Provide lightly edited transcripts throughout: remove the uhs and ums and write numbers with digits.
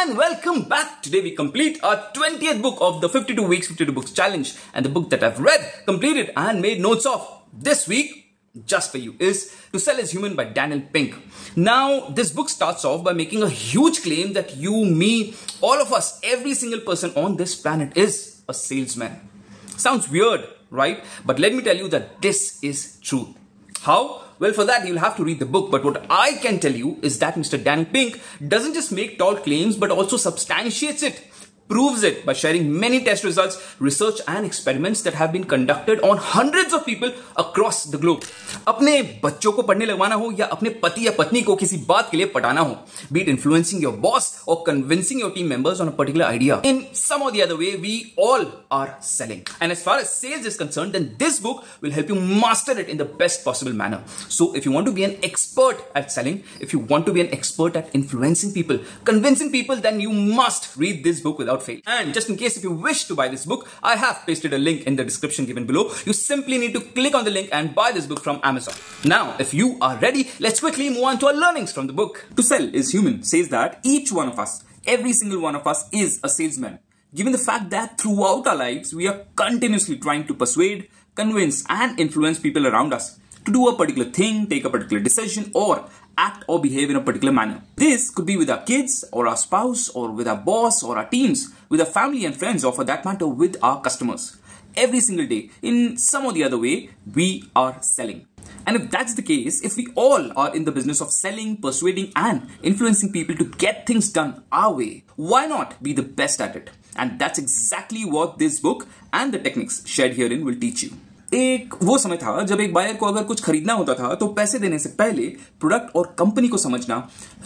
and welcome back. Today we complete our 20th book of the 52 Weeks 52 Books Challenge, and the book that I've read, completed and made notes of this week just for you is To Sell is Human by Daniel Pink. Now, this book starts off by making a huge claim that you, me, all of us, every single person on this planet is a salesman. Sounds weird, right? But let me tell you that this is true. How? Well, for that, you'll have to read the book. But what I can tell you is that Mr. Daniel Pink doesn't just make tall claims, but also substantiates it, proves it by sharing many test results, research and experiments that have been conducted on hundreds of people across the globe. अपने बच्चों को पढ़ने लगवाना हो या अपने पति या पत्नी को किसी बात के लिए पटाना हो, be it influencing your boss or convincing your team members on a particular idea, in some or the other way, we all are selling. And as far as sales is concerned, then this book will help you master it in the best possible manner. So if you want to be an expert at selling, if you want to be an expert at influencing people, convincing people, then you must read this book without fail. And just in case if you wish to buy this book, I have pasted a link in the description given below. You simply need to click on the link and buy this book from Amazon. Now, if you are ready, let's quickly move on to our learnings from the book. To Sell is Human says that each one of us, every single one of us is a salesman. Given the fact that throughout our lives, we are continuously trying to persuade, convince and influence people around us to do a particular thing, take a particular decision or act or behave in a particular manner. This could be with our kids or our spouse or with our boss or our teams, with our family and friends, or for that matter with our customers. Every single day, in some or the other way, we are selling. And if that's the case, if we all are in the business of selling, persuading and influencing people to get things done our way, why not be the best at it? And that's exactly what this book and the techniques shared herein will teach you. एक वो समय था जब एक buyer को अगर कुछ खरीदना होता था तो पैसे देने से पहले प्रोडक्ट और कंपनी को समझना,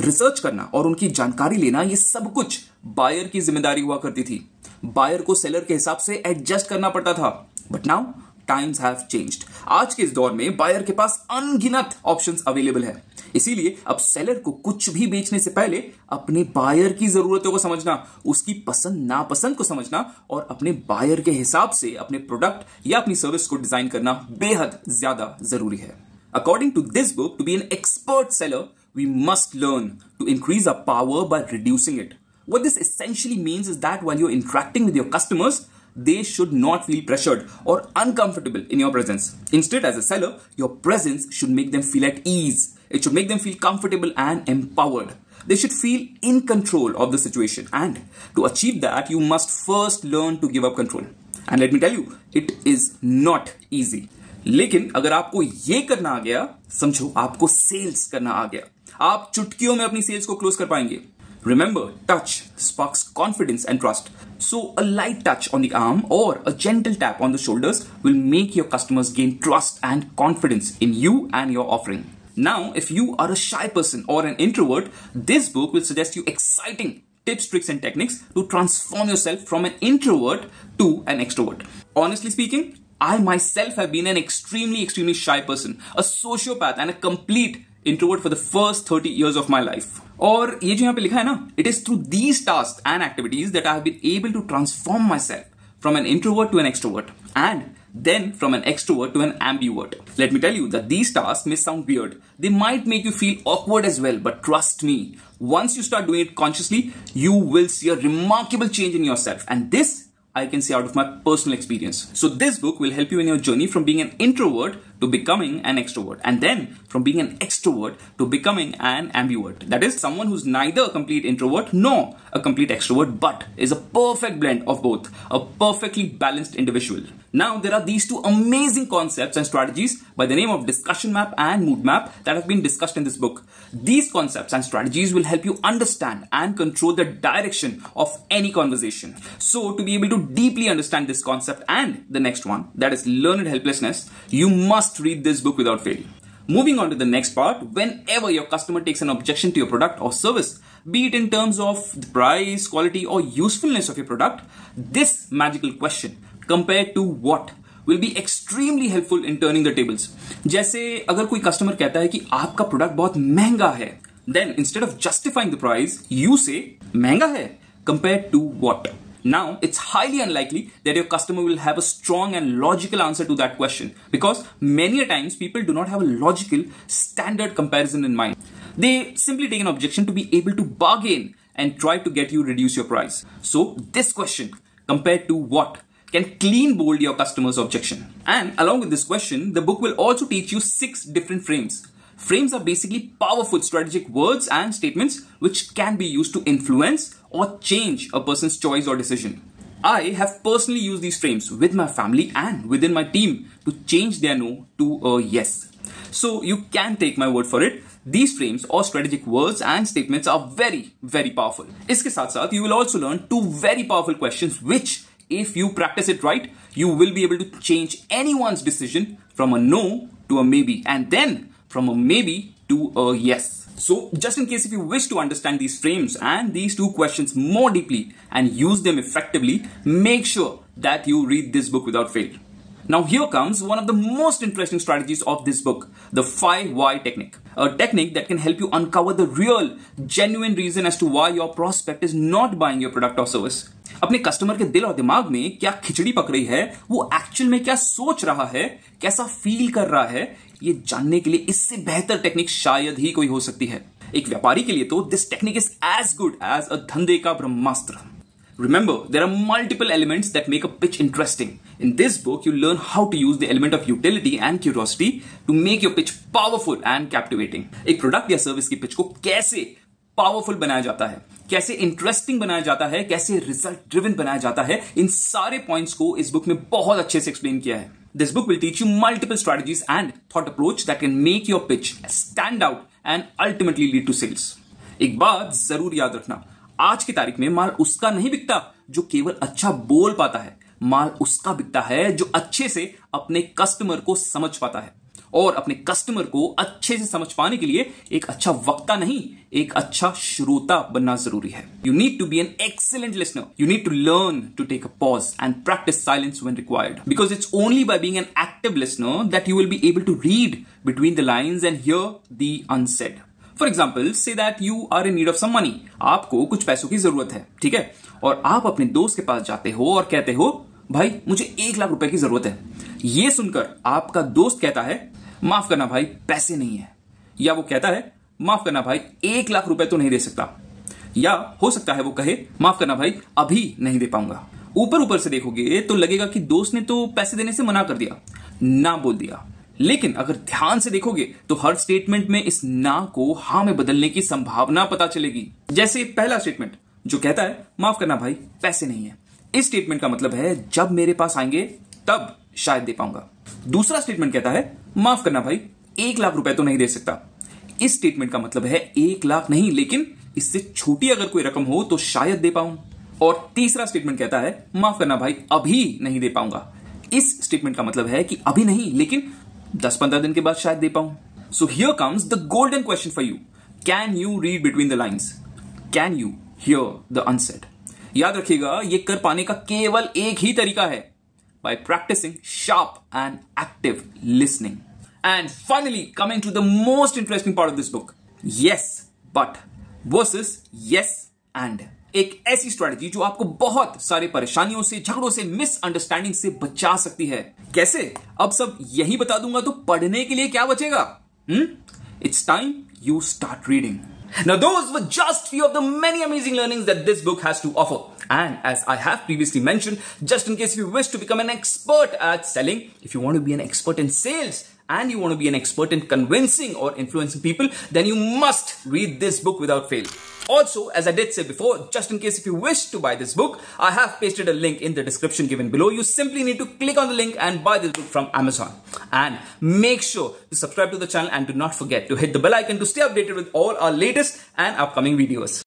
रिसर्च करना और उनकी जानकारी लेना, ये सब कुछ बायर की जिम्मेदारी हुआ करती थी. बायर को सेलर के हिसाब से एडजस्ट करना पड़ता था. But now times have changed. आज के इस दौर में बायर के पास अनगिनत ऑप्शंस अवेलेबल है. इसीलिए अब सेलर को कुछ भी बेचने से पहले अपने बायर की जरूरतों को समझना, उसकी पसंद नापसंद को समझना और अपने बायर के हिसाब से अपने प्रोडक्ट या अपनी सर्विस को डिजाइन करना बेहद ज्यादा जरूरी है. According to this book, to be an expert seller, we must learn to increase our power by reducing it. What this essentially means is that while you're interacting with your customers, they should not feel pressured or uncomfortable in your presence. Instead, as a seller, your presence should make them feel at ease. It should make them feel comfortable and empowered. They should feel in control of the situation. And to achieve that, you must first learn to give up control. And let me tell you, it is not easy. लेकिन अगर आपको ये करना आ गया, समझो आपको sales करना आ गया. आप चुटकियों में अपनी सेल्स को क्लोज कर पाएंगे. Remember, touch sparks confidence and trust. So a light touch on the arm or a gentle tap on the shoulders will make your customers gain trust and confidence in you and your offering. Now, if you are a shy person or an introvert, this book will suggest you exciting tips, tricks and techniques to transform yourself from an introvert to an extrovert. Honestly speaking, I myself have been an extremely shy person, a sociopath and a complete introvert for the first 30 years of my life. और ये जो यहाँ पे लिखा है ना, it is through these tasks and activities that I have been able to transform myself from an introvert to an extrovert and then from an extrovert to an ambivert. Let me tell you that these tasks may sound weird. They might make you feel awkward as well, but trust me, once you start doing it consciously, you will see a remarkable change in yourself. And this I can say out of my personal experience. So this book will help you in your journey from being an introvert to becoming an extrovert, and then from being an extrovert to becoming an ambivert. That is someone who's neither a complete introvert nor a complete extrovert, but is a perfect blend of both, a perfectly balanced individual. Now, there are these two amazing concepts and strategies by the name of discussion map and mood map that have been discussed in this book. These concepts and strategies will help you understand and control the direction of any conversation. So, to be able to deeply understand this concept and the next one, that is learned helplessness, you must read this book without fail. Moving on to the next part, whenever your customer takes an objection to your product or service, be it in terms of the price, quality or usefulness of your product, this magical question, compared to what, will be extremely helpful in turning the tables. जैसे अगर कोई customer कहता है कि आपका product बहुत महंगा है, then instead of justifying the price, you say महंगा है compared to what. Now, it's highly unlikely that your customer will have a strong and logical answer to that question because many a times people do not have a logical standard comparison in mind. They simply take an objection to be able to bargain and try to get you reduce your price. So this question, compared to what, can clean bold your customer's objection. And along with this question, the book will also teach you 6 different frames. Frames are basically powerful strategic words and statements which can be used to influence or change a person's choice or decision. I have personally used these frames with my family and within my team to change their no to a yes. So you can take my word for it. These frames or strategic words and statements are very, very powerful. इसके साथ साथ you will also learn 2 very powerful questions which, if you practice it right, you will be able to change anyone's decision from a no to a maybe, and then from a maybe to a yes. So just in case if you wish to understand these frames and these 2 questions more deeply and use them effectively, make sure that you read this book without fail. Now here comes one of the most interesting strategies of this book, the 5 why technique. A technique that can help you uncover the real, genuine reason as to why your prospect is not buying your product or service. अपने customer के दिल और दिमाग में क्या खिचड़ी पक रही है, वो एक्चुअल में क्या सोच रहा है, कैसा फील कर रहा है, ये जानने के लिए इससे बेहतर टेक्निक शायद ही कोई हो सकती है. एक व्यापारी के लिए तो this technique is as good as a धंधे का ब्रह्मास्त्र. Remember, there are multiple elements that make a pitch interesting. In this book, you learn how to use the element of utility and curiosity to make your pitch powerful and captivating. एक product या service की pitch को कैसे powerful बनाया जाता है, कैसे interesting बनाया जाता है, कैसे रिजल्ट ड्रिवन बनाया जाता है, इन सारे पॉइंट्स को इस बुक में बहुत अच्छे से एक्सप्लेन किया है. This book will teach you multiple strategies and thought approach that can make your pitch stand out and ultimately lead to sales. एक बात जरूर याद रखना, आज की तारीख में माल उसका नहीं बिकता जो केवल अच्छा बोल पाता है. माल उसका बिकता है जो अच्छे से अपने कस्टमर को समझ पाता है. और अपने कस्टमर को अच्छे से समझ पाने के लिए एक अच्छा वक्ता नहीं, एक अच्छा श्रोता बनना जरूरी है. You need to be an excellent listener. You need to learn to take a pause and practise silence when required, because it's only by being an active listener that you will be able to read between the lines and hear the unsaid. For example, say that you are in need of some money. आपको कुछ पैसों की जरूरत है, ठीक है, और आप अपने दोस्त के पास जाते हो और कहते हो, भाई मुझे 1 लाख रुपए की जरूरत है. ये सुनकर आपका दोस्त कहता है, माफ करना भाई, पैसे नहीं है. या वो कहता है, माफ करना भाई, 1 लाख रुपए तो नहीं दे सकता. या हो सकता है वो कहे, माफ करना भाई, अभी नहीं दे पाऊंगा. ऊपर ऊपर से देखोगे तो लगेगा कि दोस्त ने तो पैसे देने से मना कर दिया, ना बोल दिया. लेकिन अगर ध्यान से देखोगे तो हर स्टेटमेंट में इस ना को हां में बदलने की संभावना पता चलेगी. जैसे पहला स्टेटमेंट जो कहता है, माफ करना भाई, पैसे नहीं है. इस स्टेटमेंट का मतलब है जब मेरे पास आएंगे तब शायद दे पाऊंगा. दूसरा स्टेटमेंट कहता है, माफ करना भाई, 1 लाख रुपए तो नहीं दे सकता. इस स्टेटमेंट का मतलब है 1 लाख नहीं, लेकिन इससे छोटी अगर कोई रकम हो तो शायद दे पाऊं. और तीसरा स्टेटमेंट कहता है, माफ करना भाई, अभी नहीं दे पाऊंगा. इस स्टेटमेंट का मतलब है कि अभी नहीं, लेकिन 10-15 दिन के बाद शायद दे पाऊं. So here comes the golden question for you. Can you read between the lines? Can you here the unsaid? याद रखिएगा, ये कर पाने का केवल एक ही तरीका है, by practicing sharp and active listening. And finally, coming to the most interesting part of this book, yes but versus yes and. एक ऐसी स्ट्रेटजी जो आपको बहुत सारी परेशानियों से, झगड़ों से, मिसअंडरस्टैंडिंग से बचा सकती है. कैसे? अब सब यही बता दूंगा तो पढ़ने के लिए क्या बचेगा? It's time you start reading. Now those were just few of the many amazing learnings that this book has to offer. And as I have previously mentioned, just in case if you wish to become an expert at selling, if you want to be an expert in sales, and you want to be an expert in convincing or influencing people, then you must read this book without fail. Also, as I did say before, just in case if you wish to buy this book, I have pasted a link in the description given below. You simply need to click on the link and buy this book from Amazon. And make sure to subscribe to the channel and do not forget to hit the bell icon to stay updated with all our latest and upcoming videos.